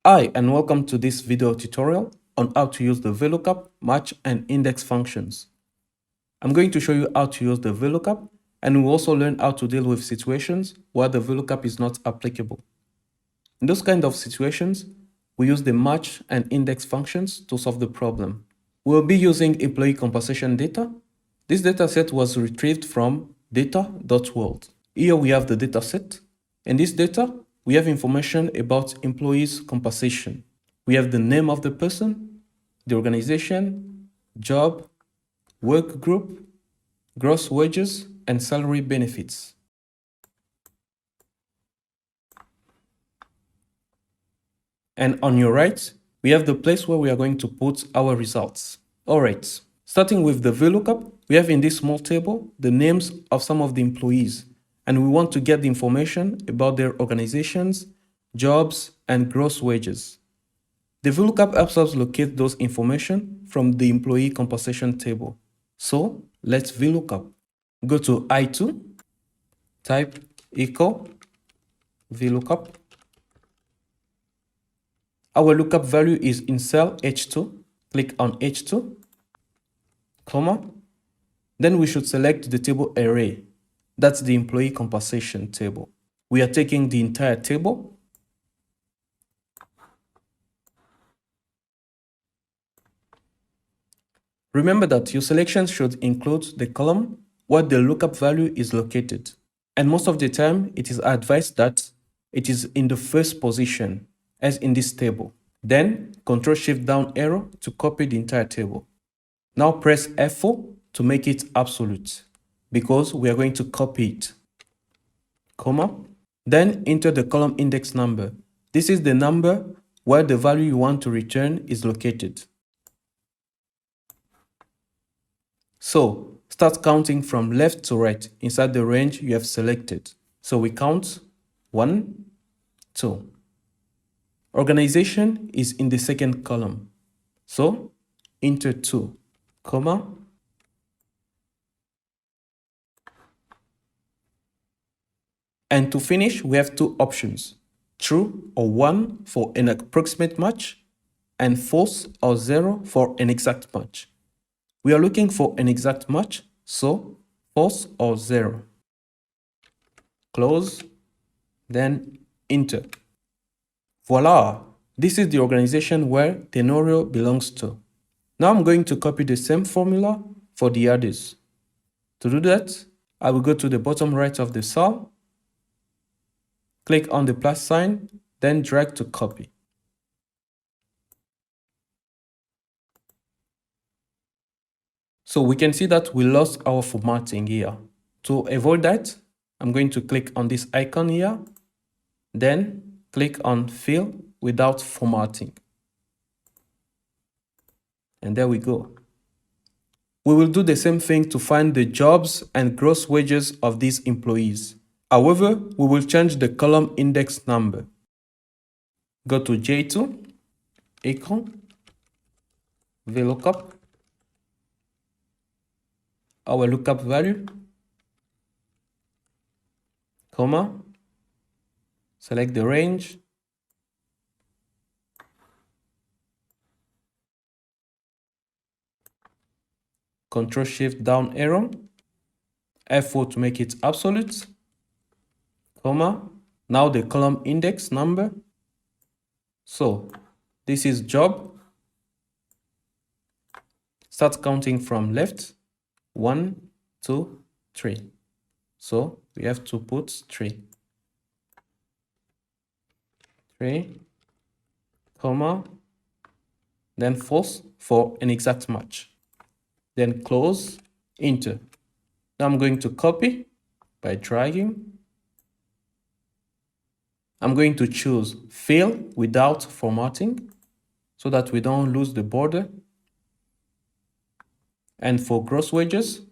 Hi, and welcome to this video tutorial on how to use the Vlookup, match, and index functions. I'm going to show you how to use the Vlookup, and we'll also learn how to deal with situations where the Vlookup is not applicable. In those kind of situations, we use the match and index functions to solve the problem. We'll be using employee compensation data. This dataset was retrieved from data.world. Here we have the dataset. In this data, we have information about employees' compensation. We have the name of the person, the organization, job, work group, gross wages, and salary benefits. And on your right, we have the place where we are going to put our results. All right, starting with the Vlookup, we have in this small table the names of some of the employees, and we want to get the information about their organizations, jobs, and gross wages. The Vlookup helps us locate those information from the employee compensation table. So let's Vlookup. Go to I2, type equal Vlookup. Our lookup value is in cell H2. Click on H2, comma. Then we should select the table array. That's the employee compensation table. We are taking the entire table. Remember that your selection should include the column where the lookup value is located. And most of the time, it is advised that it is in the first position, as in this table. Then, Ctrl-Shift down arrow to copy the entire table. Now press F4 to make it absolute, because we are going to copy it. Comma. Then enter the column index number. This is the number where the value you want to return is located. So, start counting from left to right inside the range you have selected. So we count 1, 2. Organization is in the second column. So, enter 2, comma. And to finish, we have two options, true or 1 for an approximate match, and false or 0 for an exact match. We are looking for an exact match, so false or 0. Close, then enter. Voila! This is the organization where Tenorio belongs to. Now I'm going to copy the same formula for the others. To do that, I will go to the bottom right of the cell, click on the plus sign, then drag to copy. So we can see that we lost our formatting here. To avoid that, I'm going to click on this icon here, then click on Fill without formatting. And there we go. We will do the same thing to find the jobs and gross wages of these employees. However, we will change the column index number. Go to J2, equal, Vlookup, our lookup value, comma, select the range, Ctrl-Shift down arrow, F4 to make it absolute, comma, now the column index number. So this is job. Start counting from left, 1, 2, 3. So we have to put 3. 3, comma, then false for an exact match. Then close, enter. Now I'm going to copy by dragging. I'm going to choose fill without formatting so that we don't lose the border. And for gross wages,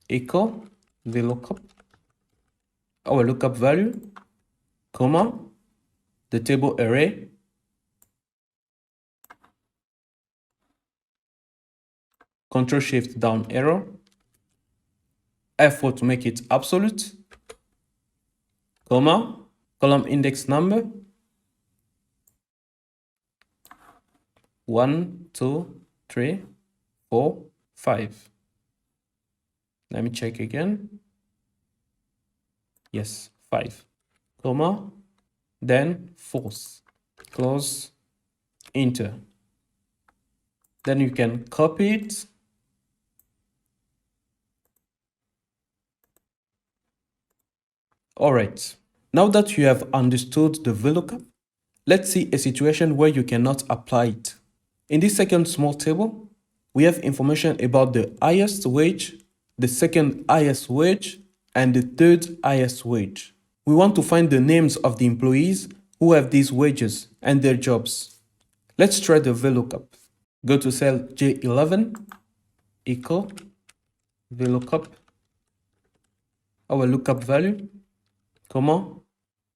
equal Vlookup, our lookup value, comma, the table array, Ctrl-Shift down arrow, F4 to make it absolute, comma, column index number, 1, 2, 3, 4, 5. Let me check again. Yes, 5. Comma, then false. Close, enter. Then you can copy it. All right. Now that you have understood the VLOOKUP, let's see a situation where you cannot apply it. In this second small table, we have information about the highest wage, the second highest wage, and the third highest wage. We want to find the names of the employees who have these wages and their jobs. Let's try the VLOOKUP. Go to cell J11, equal VLOOKUP, our lookup value, comma,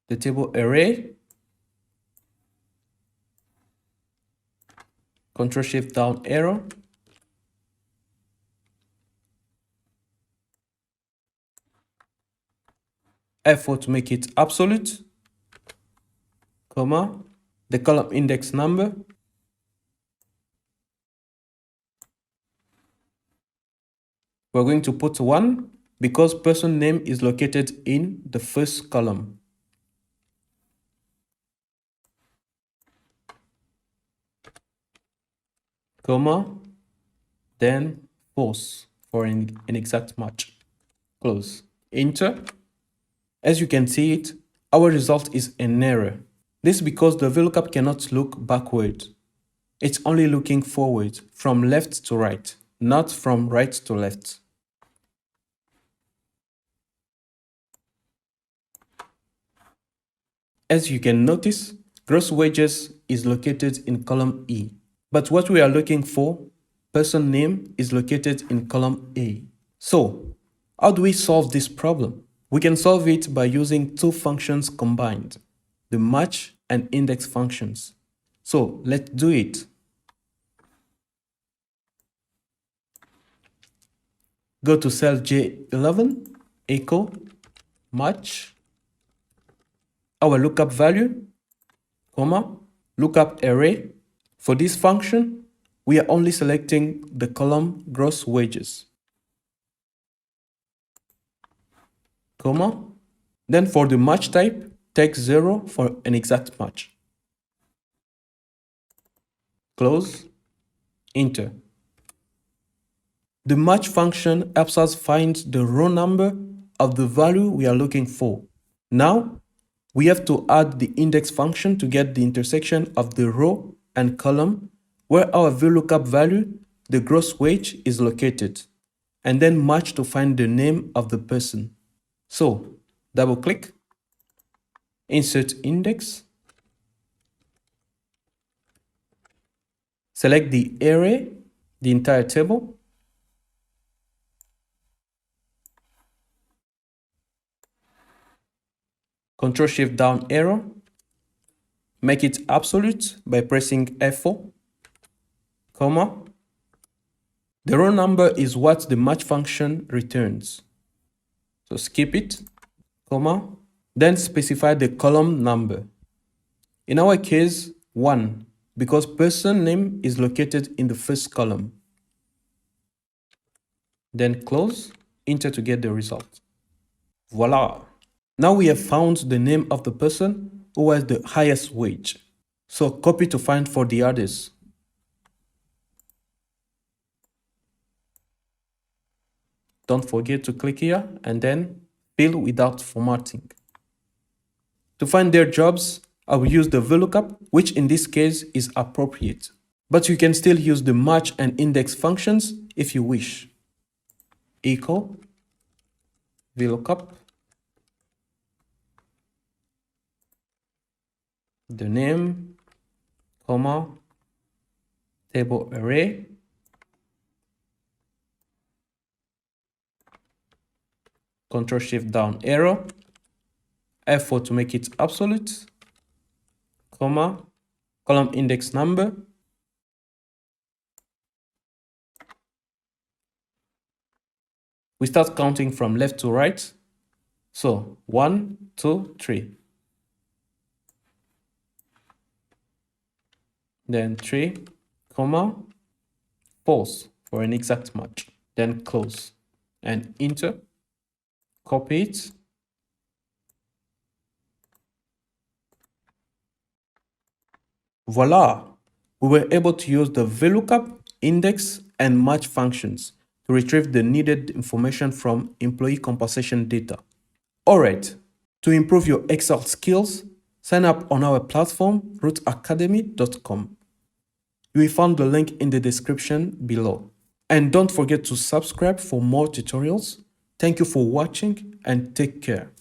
the table array, Control Shift down arrow, F4 to make it absolute, comma, the column index number, we're going to put 1 because person name is located in the first column. Comma, then false for an exact match. Close. Enter. As you can see it, our result is an error. This is because the VLOOKUP cannot look backward. It's only looking forward, from left to right, not from right to left. As you can notice, gross wages is located in column E. But what we are looking for, person name, is located in column A. So, how do we solve this problem? We can solve it by using two functions combined, the match and index functions. So, let's do it. Go to cell J11, equal match, our lookup value, comma, lookup array. For this function, we are only selecting the column gross wages, comma. Then for the match type, take 0 for an exact match. Close, enter. The match function helps us find the row number of the value we are looking for. Now, we have to add the index function to get the intersection of the row and column where our VLOOKUP value, the gross wage, is located, and then match to find the name of the person. So, double click, insert index, select the array, the entire table, Control Shift down arrow, make it absolute by pressing F4, comma. The row number is what the match function returns. So skip it, comma, then specify the column number. In our case, 1, because person name is located in the first column. Then close, enter to get the result. Voila! Now we have found the name of the person who has the highest wage. So copy to find for the others. Don't forget to click here and then fill without formatting. To find their jobs, I will use the VLOOKUP, which in this case is appropriate. But you can still use the match and index functions if you wish. Equal VLOOKUP, the name, comma, table array, Control Shift down arrow, F4 to make it absolute, comma, column index number, we start counting from left to right. So 1, 2, 3. Then 3, comma, false for an exact match. Then close and enter, copy it, voila! We were able to use the Vlookup, index, and match functions to retrieve the needed information from employee compensation data. Alright, to improve your Excel skills, sign up on our platform, rootacademie.com. You will find the link in the description below. And don't forget to subscribe for more tutorials. Thank you for watching and take care.